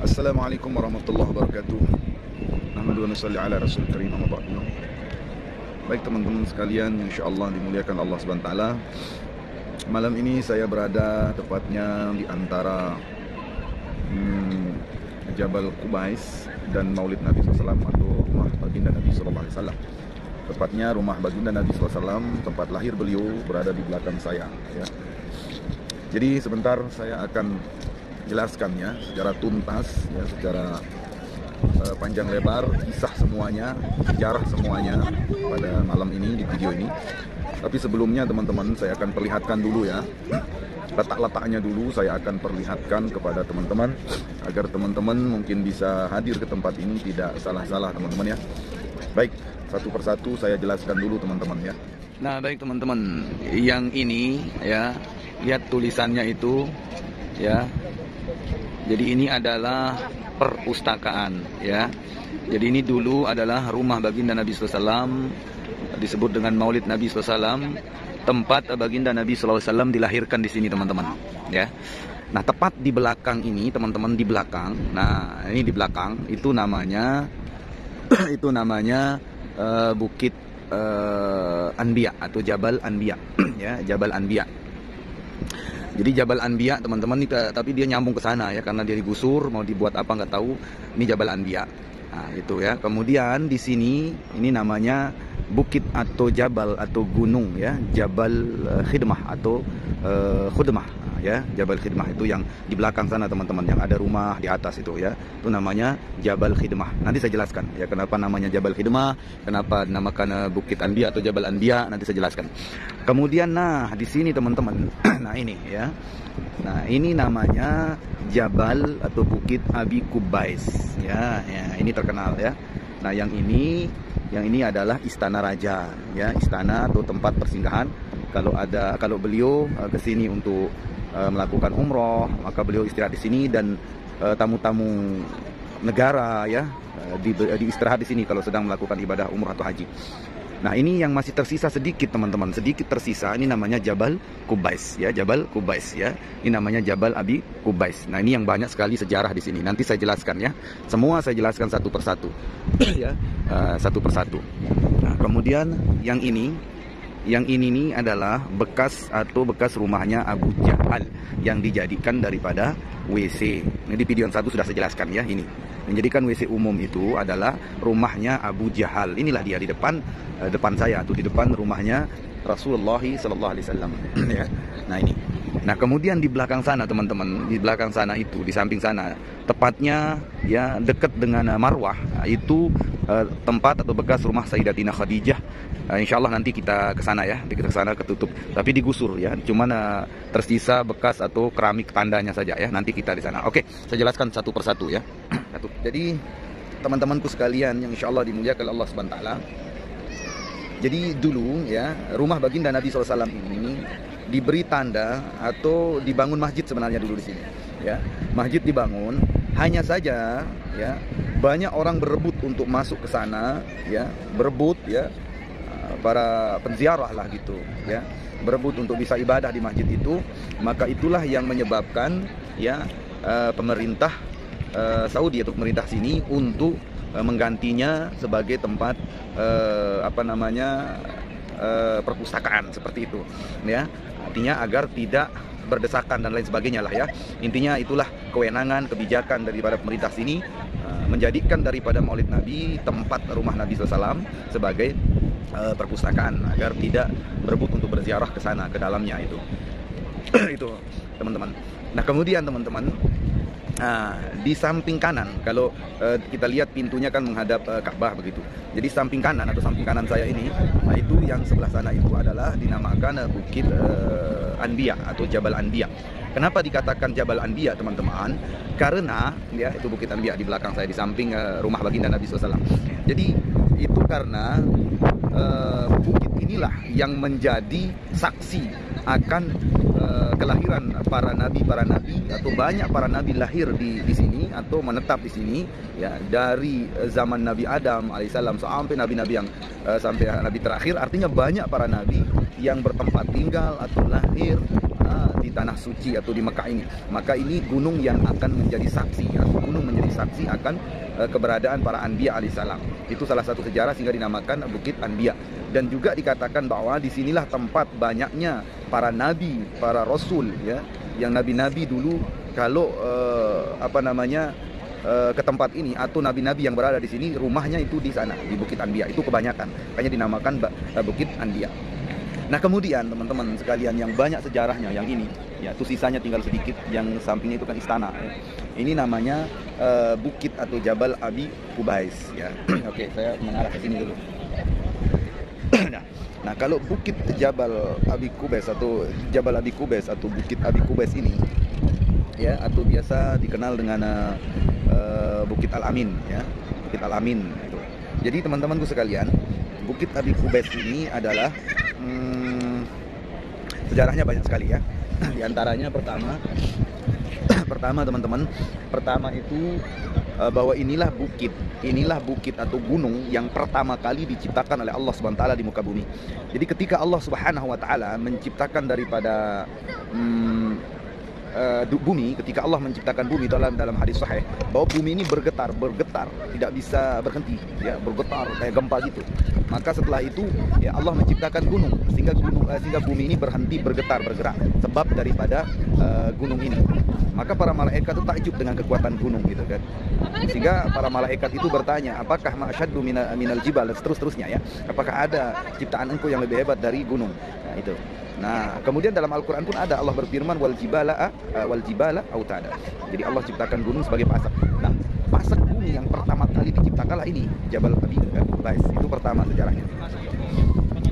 Assalamualaikum warahmatullahi wabarakatuh. Alhamdulillah wa nusalli ala rasul karim amma ba'du. Baik teman-teman sekalian, insyaallah dimuliakan Allah Subhanahu wa taala. Malam ini saya berada tepatnya di antara Jabal Qubais dan Maulid Nabi SAW atau rumah baginda Nabi SAW. Tepatnya rumah baginda Nabi SAW, tempat lahir beliau berada di belakang saya ya. Jadi sebentar saya akan jelaskannya secara tuntas ya, secara panjang lebar, kisah semuanya, sejarah semuanya pada malam ini di video ini. Tapi sebelumnya teman-teman, saya akan perlihatkan dulu ya, letak-letaknya dulu saya akan perlihatkan kepada teman-teman agar teman-teman mungkin bisa hadir ke tempat ini tidak salah-salah teman-teman ya. Baik, satu persatu saya jelaskan dulu teman-teman ya. Nah baik teman-teman, yang ini ya, lihat tulisannya itu ya. Jadi ini adalah perpustakaan ya. Jadi ini dulu adalah rumah baginda Nabi SAW, disebut dengan Maulid Nabi SAW, tempat baginda Nabi SAW dilahirkan di sini teman-teman ya. Nah tepat di belakang ini teman-teman, di belakang, nah ini di belakang itu namanya itu namanya Bukit Anbiya atau Jabal Anbiya ya, Jabal Anbiya. Jadi Jabal Anbiya teman-teman, tapi dia nyambung ke sana ya, karena dia digusur, mau dibuat apa nggak tahu. Ini Jabal Anbiya. Nah, itu ya. Kemudian di sini ini namanya bukit atau jabal atau gunung ya, Jabal Khidmah atau Khudmah ya, Jabal Khidmah itu yang di belakang sana teman-teman, yang ada rumah di atas itu ya. Itu namanya Jabal Khidmah. Nanti saya jelaskan ya kenapa namanya Jabal Khidmah, kenapa dinamakan Bukit Anbiya atau Jabal Anbiya, nanti saya jelaskan. Kemudian nah di sini teman-teman, nah ini ya. Nah, ini namanya Jabal atau Bukit Abi Qubais ya, ini terkenal ya. Nah, yang ini adalah istana raja ya, istana atau tempat persinggahan. Kalau beliau ke sini untuk melakukan umroh, maka beliau istirahat di sini, dan tamu-tamu negara ya di istirahat di sini kalau sedang melakukan ibadah umroh atau haji. Nah, ini yang masih tersisa sedikit teman-teman, sedikit tersisa, ini namanya Jabal Qubais ya, Jabal Qubais ya. Ini namanya Jabal Abi Qubais. Nah, ini yang banyak sekali sejarah di sini. Nanti saya jelaskan ya. Semua saya jelaskan satu persatu. ya, satu persatu. Nah, kemudian yang ini nih adalah bekas rumahnya Abu Jahal yang dijadikan daripada WC. Ini di video yang satu sudah saya jelaskan ya, ini. Menjadikan WC umum itu adalah rumahnya Abu Jahal. Inilah dia di depan saya atau di depan rumahnya Rasulullah Sallallahu Alaihi Wasallam. ya. Nah ini. Nah kemudian di belakang sana teman-teman, di belakang sana itu, di samping sana, tepatnya ya dekat dengan Marwah, itu tempat atau bekas rumah Sayyidatina Khadijah. Insya Allah nanti kita ke sana ya, kita ke sana ketutup, tapi digusur ya, cuman tersisa bekas atau keramik tandanya saja ya. Nanti kita di sana. Oke, saya jelaskan satu persatu ya. Jadi teman-temanku sekalian yang insya Allah dimuliakan Allah Subhanahu wa taala. Jadi dulu ya, rumah baginda Nabi SAW ini diberi tanda atau dibangun masjid sebenarnya dulu di sini ya. Masjid dibangun, hanya saja ya banyak orang berebut untuk masuk ke sana ya, berebut ya, para penziarah lah gitu ya, berebut untuk bisa ibadah di masjid itu. Maka itulah yang menyebabkan ya pemerintah Saudi atau pemerintah sini untuk menggantinya sebagai tempat perpustakaan seperti itu ya. Artinya agar tidak berdesakan dan lain sebagainya lah ya. Intinya itulah kewenangan kebijakan daripada pemerintah sini, menjadikan daripada Maulid Nabi tempat rumah Nabi SAW sebagai perpustakaan agar tidak berebut untuk berziarah ke sana, ke dalamnya itu. Itu teman-teman. Nah kemudian teman-teman, di samping kanan, kalau kita lihat pintunya kan menghadap Ka'bah begitu. Jadi samping kanan atau samping kanan saya ini, nah itu yang sebelah sana itu adalah dinamakan Bukit Anbiya atau Jabal Anbiya. Kenapa dikatakan Jabal Anbiya teman-teman? Karena ya itu Bukit Anbiya di belakang saya, di samping rumah baginda Nabi SAW. Jadi itu karena bukit inilah yang menjadi saksi akan kelahiran para nabi atau banyak para nabi lahir di sini atau menetap di sini ya, dari zaman Nabi Adam alaihissalam sampai nabi-nabi yang sampai nabi terakhir. Artinya banyak para nabi yang bertempat tinggal atau lahir di tanah suci atau di Mekah ini. Maka ini gunung yang akan menjadi saksi, atau gunung menjadi saksi akan keberadaan para Anbiya alaihissalam. Itu salah satu sejarah sehingga dinamakan Bukit Anbiya. Dan juga dikatakan bahwa disinilah tempat banyaknya para nabi, para rasul, ya, yang nabi-nabi dulu kalau ke tempat ini, atau nabi-nabi yang berada di sini rumahnya itu di sana, di Bukit Anbiya. Itu kebanyakan, makanya dinamakan Bukit Anbiya. Nah kemudian teman-teman sekalian, yang banyak sejarahnya yang ini, ya, itu sisanya tinggal sedikit. Yang sampingnya itu kan istana, ya. Ini namanya Bukit atau Jabal Abi Qubais, ya. Oke, saya mengarah ke sini dulu. Nah, kalau Bukit Jabal Abi Qubais atau Jabal Abi Qubais atau Bukit Abi Qubais ini, ya, atau biasa dikenal dengan Bukit Al-Amin, ya, Bukit Al-Amin itu. Jadi teman-temanku sekalian, Bukit Abi Qubais ini adalah sejarahnya banyak sekali, ya. Di antaranya pertama teman-teman, pertama itu bahwa inilah bukit atau gunung yang pertama kali diciptakan oleh Allah Subhanahu wa taala di muka bumi. Jadi ketika Allah Subhanahu wa taala menciptakan daripada bumi, ketika Allah menciptakan bumi, dalam hadis sahih bahwa bumi ini bergetar, tidak bisa berhenti, ya, bergetar kayak gempa gitu. Maka setelah itu, ya, Allah menciptakan gunung sehingga bumi ini berhenti bergetar, bergerak sebab daripada gunung ini. Maka para malaikat itu takjub dengan kekuatan gunung, gitu kan. Sehingga para malaikat itu bertanya, apakah ma'asyaddu minal jibal, dan seterusnya, ya. Apakah ada ciptaan engkau yang lebih hebat dari gunung? Nah, itu. Nah, kemudian dalam Al-Quran pun ada Allah berfirman wal jibala autada. Jadi Allah ciptakan gunung sebagai pasak. Nah, pasak bumi yang pertama kali diciptakanlah ini Jabal Abi Qubais. Itu pertama sejarahnya.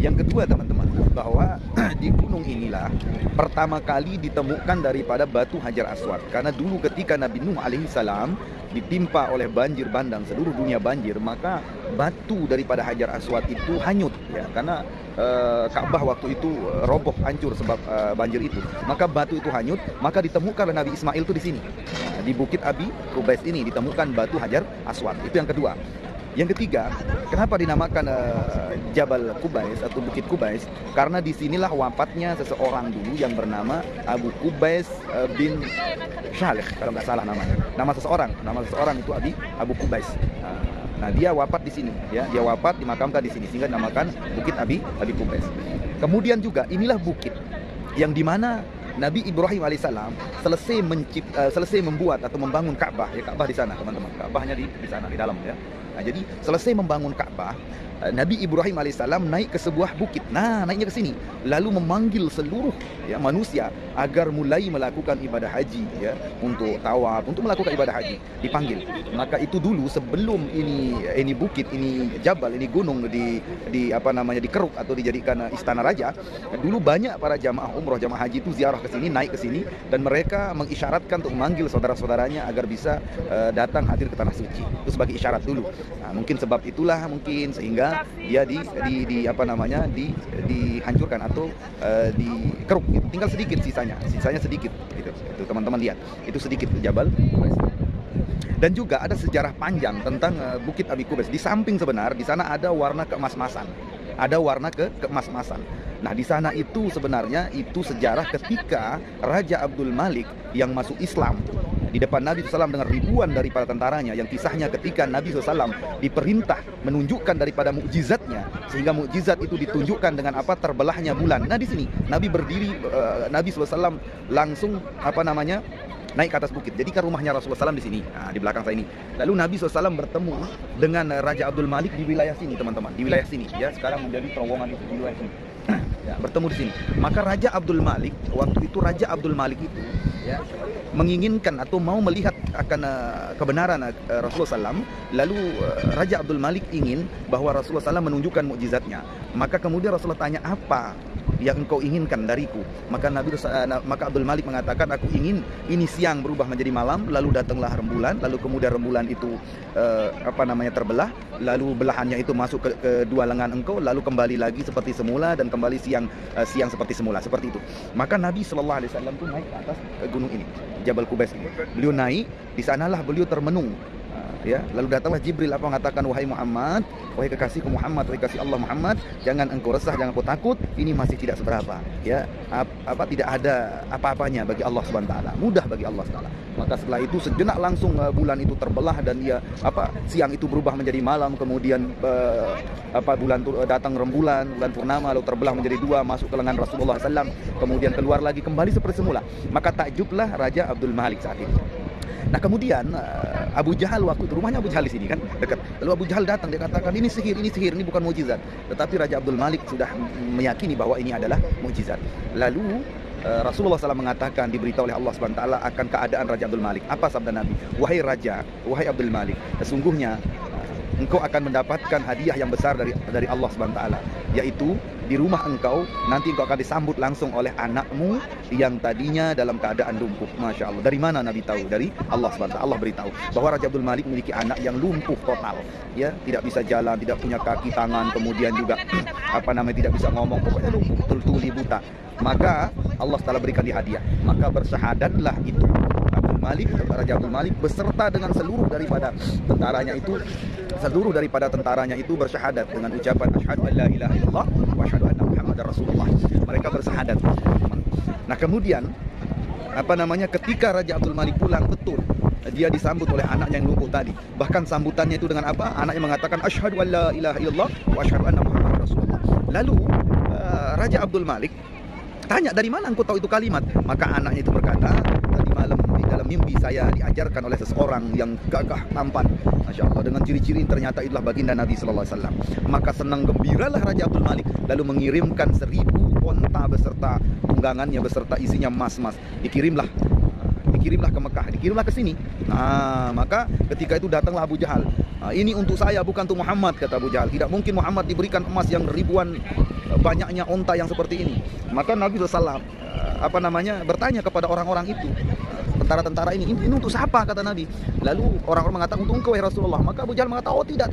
Yang kedua teman-teman, bahwa di gunung inilah pertama kali ditemukan daripada batu Hajar Aswad. Karena dulu ketika Nabi Nuh alaihissalam ditimpa oleh banjir bandang, seluruh dunia banjir, maka batu daripada Hajar Aswad itu hanyut, ya, karena Ka'bah waktu itu roboh, hancur sebab banjir itu. Maka batu itu hanyut, maka ditemukan oleh Nabi Ismail itu di sini. Nah, di Bukit Abi Qubais ini ditemukan batu Hajar Aswad. Itu yang kedua. Yang ketiga, kenapa dinamakan Jabal Qubais atau Bukit Qubais? Karena disinilah wafatnya seseorang dulu yang bernama Abu Qubais bin Shalih, kalau nggak salah namanya. Nama seseorang itu Abu Qubais. Nah, dia wafat di sini, ya, dia wafat dimakamkan di sini sehingga dinamakan Bukit Abi Qubais. Kemudian juga inilah bukit yang dimana Nabi Ibrahim alaihissalam selesai membuat atau membangun Ka'bah, ya, Ka'bah di sana teman-teman, Ka'bahnya di sana di dalam, ya. Nah, jadi selesai membangun Ka'bah, Nabi Ibrahim alaihissalam naik ke sebuah bukit. Nah, naiknya ke sini, lalu memanggil seluruh, ya, manusia agar mulai melakukan ibadah haji, ya, untuk tawaf, untuk melakukan ibadah haji, dipanggil. Maka itu dulu sebelum ini bukit, ini jabal, ini gunung dikeruk atau dijadikan istana raja. Dulu banyak para jamaah umroh, jamaah haji itu ziarah ke sini, naik ke sini, dan mereka mengisyaratkan untuk memanggil saudara-saudaranya agar bisa datang hadir ke tanah suci. Itu sebagai isyarat dulu. Nah, mungkin sebab itulah sehingga dia dihancurkan atau dikeruk, gitu. Tinggal sedikit sisanya sedikit, gitu. Itu teman-teman lihat, itu sedikit Jabal Qubais. Dan juga ada sejarah panjang tentang Bukit Abi Qubais. Di samping sebenar di sana ada warna keemas-emasan. Nah, di sana itu sebenarnya itu sejarah ketika Raja Abdul Malik yang masuk Islam di depan Nabi SAW dengan ribuan daripada tentaranya, yang kisahnya ketika Nabi SAW diperintah menunjukkan daripada mukjizatnya, sehingga mukjizat itu ditunjukkan dengan terbelahnya bulan. Nah, di sini Nabi berdiri, Nabi SAW langsung naik ke atas bukit. Jadi kan rumahnya Rasulullah SAW di sini, di belakang saya ini. Lalu Nabi SAW bertemu dengan Raja Abdul Malik di wilayah sini, teman-teman, di wilayah sini, ya, sekarang menjadi terowongan itu di wilayah sini. Ya, bertemu di sini. Maka Raja Abdul Malik waktu itu, ya, menginginkan atau mau melihat akan kebenaran Rasulullah SAW. Lalu Raja Abdul Malik ingin bahwa Rasulullah SAW menunjukkan mukjizatnya. Maka kemudian Rasulullah tanya, apa yang engkau inginkan dariku? Maka Abdul Malik mengatakan, aku ingin ini siang berubah menjadi malam, lalu datanglah rembulan, lalu kemudian rembulan itu terbelah, lalu belahannya itu masuk ke dua lengan engkau, lalu kembali lagi seperti semula, dan kembali siang seperti semula, seperti itu. Maka Nabi SAW itu naik ke atas gunung ini, Jabal Qubais ini. Beliau naik, di sanalah beliau termenung Ya, lalu datanglah Jibril apa mengatakan, wahai Muhammad, wahai kekasihku Muhammad, wahai kasih Allah Muhammad, jangan engkau resah, jangan engkau takut, ini masih tidak seberapa. Ya, tidak ada apa-apanya bagi Allah Subhanahu wa taala. Mudah bagi Allah Subhanahu wa taala. Maka setelah itu sejenak langsung bulan itu terbelah dan siang itu berubah menjadi malam, kemudian bulan datang rembulan, bulan purnama lalu terbelah menjadi dua, masuk ke lengan Rasulullah SAW, kemudian keluar lagi kembali seperti semula. Maka takjublah Raja Abdul Malik saat itu. Nah kemudian Abu Jahal, waktu itu rumahnya Abu Jahal di sini kan dekat. Lalu Abu Jahal datang, dia katakan ini sihir, ini bukan mukjizat. Tetapi Raja Abdul Malik sudah meyakini bahwa ini adalah mukjizat. Lalu Rasulullah SAW mengatakan, diberitahu oleh Allah SWT akan keadaan Raja Abdul Malik. Apa sabda Nabi? Wahai Raja, wahai Abdul Malik, sesungguhnya engkau akan mendapatkan hadiah yang besar dari Allah SWT, yaitu di rumah engkau nanti engkau akan disambut langsung oleh anakmu yang tadinya dalam keadaan lumpuh. Masya Allah. Dari mana Nabi tahu? Dari Allah SWT. Allah beritahu bahwa Raja Abdul Malik memiliki anak yang lumpuh total, ya, tidak bisa jalan, tidak punya kaki tangan, kemudian juga tidak bisa ngomong, pokoknya lumpuh, tuli buta. Maka Allah Taala berikan dia hadiah. Maka bersyahadatlah itu Raja Abdul Malik beserta dengan seluruh daripada tentaranya itu bersyahadat dengan ucapan asyhadu an la ilaha illallah wa asyhadu anna Muhammadar Rasulullah. Mereka bersyahadat. Nah, kemudian ketika Raja Abdul Malik pulang, betul dia disambut oleh anaknya yang lumpuh tadi. Bahkan sambutannya itu dengan apa? Anaknya mengatakan asyhadu an la ilaha illallah wa asyhadu anna Muhammadar Rasulullah. Lalu Raja Abdul Malik tanya, dari mana engkau tahu itu kalimat? Maka anaknya itu berkata, tadi malam di dalam mimpi saya diajarkan oleh seseorang yang gagah tampan, Masya Allah, dengan ciri-ciri ternyata itulah baginda Nabi Sallallahu Alaihi Wasallam. Maka senang gembiralah Raja Abdul Malik, lalu mengirimkan 1000 onta beserta tunggangannya, beserta isinya emas-emas. Dikirimlah ke Mekah, dikirimlah ke sini. Nah, maka ketika itu datanglah Abu Jahal. Ini untuk saya, bukan untuk Muhammad, kata Abu Jahal. Tidak mungkin Muhammad diberikan emas yang ribuan, banyaknya onta yang seperti ini. Maka Nabi SAW bertanya kepada orang-orang itu, tentara-tentara ini untuk siapa, kata Nabi. Lalu orang-orang mengatakan untuk engkau ya Rasulullah. Maka Abu Jahal mengatakan, oh tidak.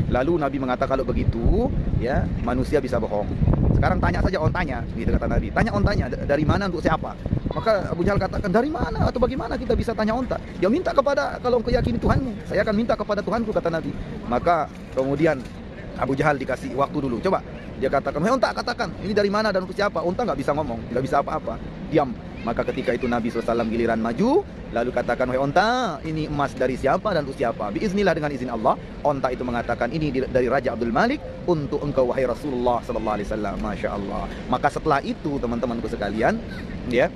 Lalu Nabi mengatakan, kalau begitu ya manusia bisa bohong. Sekarang tanya saja ontanya, gitu kata Nabi. Tanya ontanya dari mana, untuk siapa. Maka Abu Jahal katakan, dari mana atau bagaimana kita bisa tanya onta? Dia minta kepada, kalau engkau yakini Tuhanmu, saya akan minta kepada Tuhanku, kata Nabi. Maka kemudian Abu Jahal dikasih waktu dulu. Coba dia katakan, hei onta, katakan ini dari mana dan untuk siapa. Onta nggak bisa ngomong, nggak bisa apa-apa, diam. Maka ketika itu Nabi SAW giliran maju, lalu katakan, wahai onta, ini emas dari siapa dan untuk siapa? Biiznillah, dengan izin Allah. Onta itu mengatakan, ini dari Raja Abdul Malik untuk engkau wahai Rasulullah Sallallahu Alaihi Wasallam. Masya Allah. Maka setelah itu teman-temanku sekalian, ya,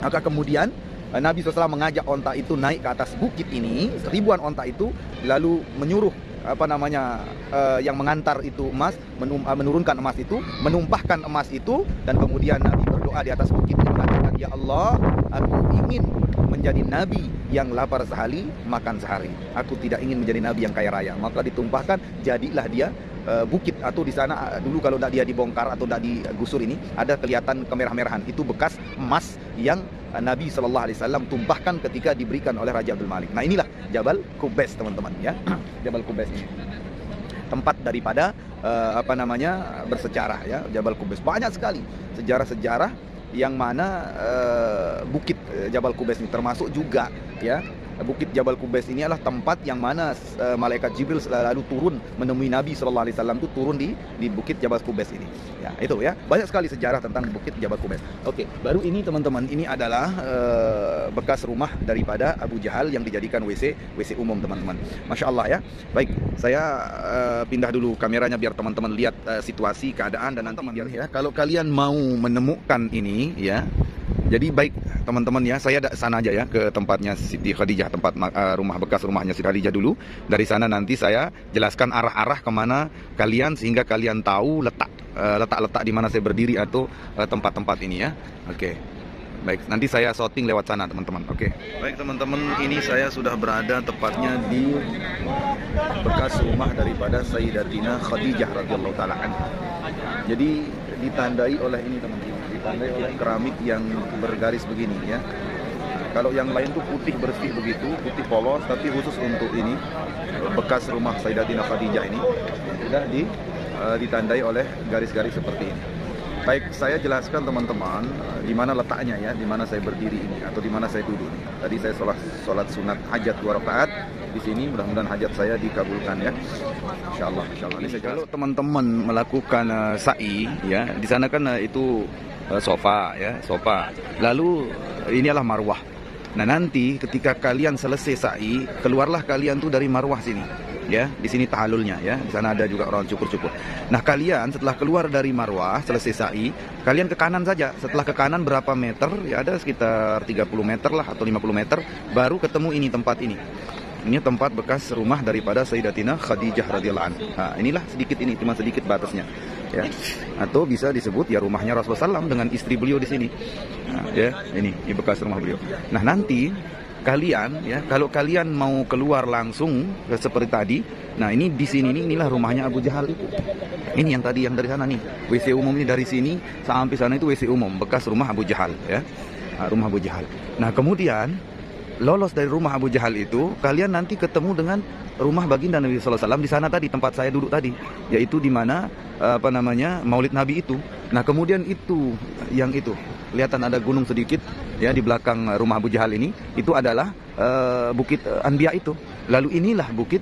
maka kemudian Nabi SAW mengajak onta itu naik ke atas bukit ini, ribuan onta itu, lalu menyuruh yang mengantar itu emas, menurunkan emas itu, menumpahkan emas itu, dan kemudian Nabi berdoa di atas bukit itu mengatakan, ya Allah, aku ingin menjadi nabi yang lapar sehari, makan sehari. Aku tidak ingin menjadi nabi yang kaya raya. Maka ditumpahkan, jadilah dia bukit, atau di sana dulu kalau tidak dia dibongkar atau tidak digusur ini, ada kelihatan kemerah-merahan. Itu bekas emas yang Nabi Sallallahu Alaihi Wasallam tumpahkan ketika diberikan oleh Raja Abdul Malik. Nah, inilah Jabal Qubais, teman-teman, ya. Jabal Qubais ini tempat daripada bersejarah, ya. Jabal Qubais banyak sekali sejarah-sejarah yang mana bukit Jabal Qubais ini termasuk juga, ya. Bukit Jabal Qubais ini adalah tempat yang mana malaikat Jibril selalu turun menemui Nabi Sallallahu Alaihi Wasallam, itu turun di bukit Jabal Qubais ini. Ya, itu ya. Banyak sekali sejarah tentang bukit Jabal Qubais. Oke, baru ini teman-teman, ini adalah bekas rumah daripada Abu Jahal yang dijadikan WC umum, teman-teman. Masya Allah, ya. Baik, saya pindah dulu kameranya biar teman-teman lihat situasi, keadaan, dan nanti biar, ya, kalau kalian mau menemukan ini, ya. Jadi baik teman-teman, ya, saya sana aja, ya, ke tempatnya Siti Khadijah, tempat rumah bekas rumahnya Siti Khadijah dulu. Dari sana nanti saya jelaskan arah-arah kemana kalian, sehingga kalian tahu letak di mana saya berdiri atau tempat-tempat ini, ya. Oke. Baik, nanti saya shooting lewat sana, teman-teman. Oke. Baik teman-teman, ini saya sudah berada tepatnya di bekas rumah daripada Sayyidatina Khadijah radhiyallahu taala anha. Jadi ditandai oleh ini, teman-teman, ditandai oleh keramik yang bergaris begini, ya. Kalau yang lain tuh putih bersih begitu, putih polos, tapi khusus untuk ini bekas rumah Sayyidatina Khadijah ini sudah ditandai oleh garis-garis seperti ini. Baik, saya jelaskan teman-teman di mana letaknya, ya, di mana saya berdiri ini atau di mana saya duduk. Tadi saya sholat sunat hajat 2 rakaat di sini, mudah-mudahan hajat saya dikabulkan ya. Insyaallah, insyaallah. Ini kalau teman-teman melakukan sa'i ya, di sana kan itu sofa ya, sofa. Lalu ini adalah marwah. Nah, nanti ketika kalian selesai sa'i, keluarlah kalian tuh dari marwah sini. Ya, di sini tahalulnya ya. Di sana ada juga orang cukur-cukur. Nah, kalian setelah keluar dari marwah, selesai sa'i, kalian ke kanan saja. Setelah ke kanan berapa meter? Ya ada sekitar 30 meter lah atau 50 meter baru ketemu ini tempat ini. Ini tempat bekas rumah daripada Sayyidatina Khadijah radhiyallahu anha. Nah, inilah sedikit ini, cuma sedikit batasnya. Ya. Atau bisa disebut ya rumahnya Rasulullah SAW dengan istri beliau di sini. Nah, ya, ini bekas rumah beliau. Nah, nanti kalian ya, kalau kalian mau keluar langsung seperti tadi, nah ini di sini inilah rumahnya Abu Jahal itu. Ini yang tadi yang dari sana nih, WC umum ini dari sini sampai sana itu WC umum bekas rumah Abu Jahal ya. Nah, rumah Abu Jahal. Nah, kemudian lolos dari rumah Abu Jahal itu, kalian nanti ketemu dengan rumah baginda Nabi sallallahu alaihi wasallam di sana tadi, tempat saya duduk tadi, yaitu di mana Maulid Nabi itu. Nah, kemudian itu yang itu kelihatan ada gunung sedikit ya di belakang rumah Abu Jahal ini, itu adalah bukit Anbiya itu. Lalu inilah bukit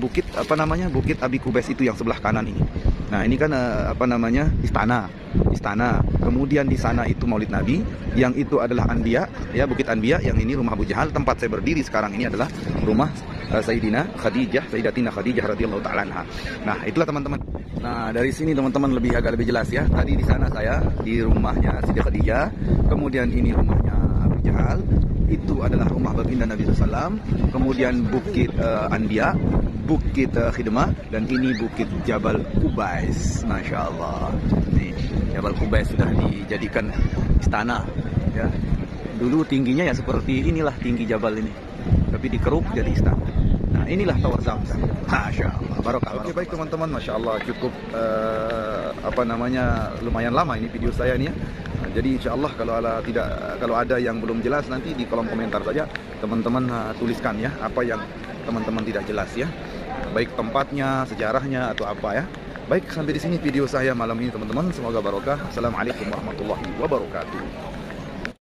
Bukit Abi Kubais itu yang sebelah kanan ini. Nah, ini kan istana. Kemudian di sana itu Maulid Nabi, yang itu adalah Anbiya, ya Bukit Anbiya, yang ini rumah Abu Jahal. Tempat saya berdiri sekarang ini adalah rumah Sayyidatina Khadijah radhiyallahu taala anha. Nah, itulah teman-teman. Nah, dari sini teman-teman agak lebih jelas ya. Tadi di sana saya di rumahnya Siti Khadijah, kemudian ini rumahnya Abu Jahal. Itu adalah rumah baginda Nabi SAW. Kemudian Bukit Anbiya, Bukit Khidmah, dan ini Bukit Jabal Kubais. Masya Allah. Nih, Jabal Kubais sudah dijadikan istana. Ya. Dulu tingginya ya seperti inilah tinggi jabal ini, tapi dikeruk jadi istana. Nah, inilah Tower Zamzam. Masya Allah. Barokah. Oke, baik teman-teman, Masya Allah cukup lumayan lama ini video saya nih ya. Nah, jadi insya Allah kalau ada yang belum jelas nanti di kolom komentar saja teman-teman tuliskan ya apa yang teman-teman tidak jelas ya, baik tempatnya, sejarahnya atau apa ya. Baik, sampai di sini video saya malam ini teman-teman, semoga barokah. Assalamualaikum warahmatullahi wabarakatuh.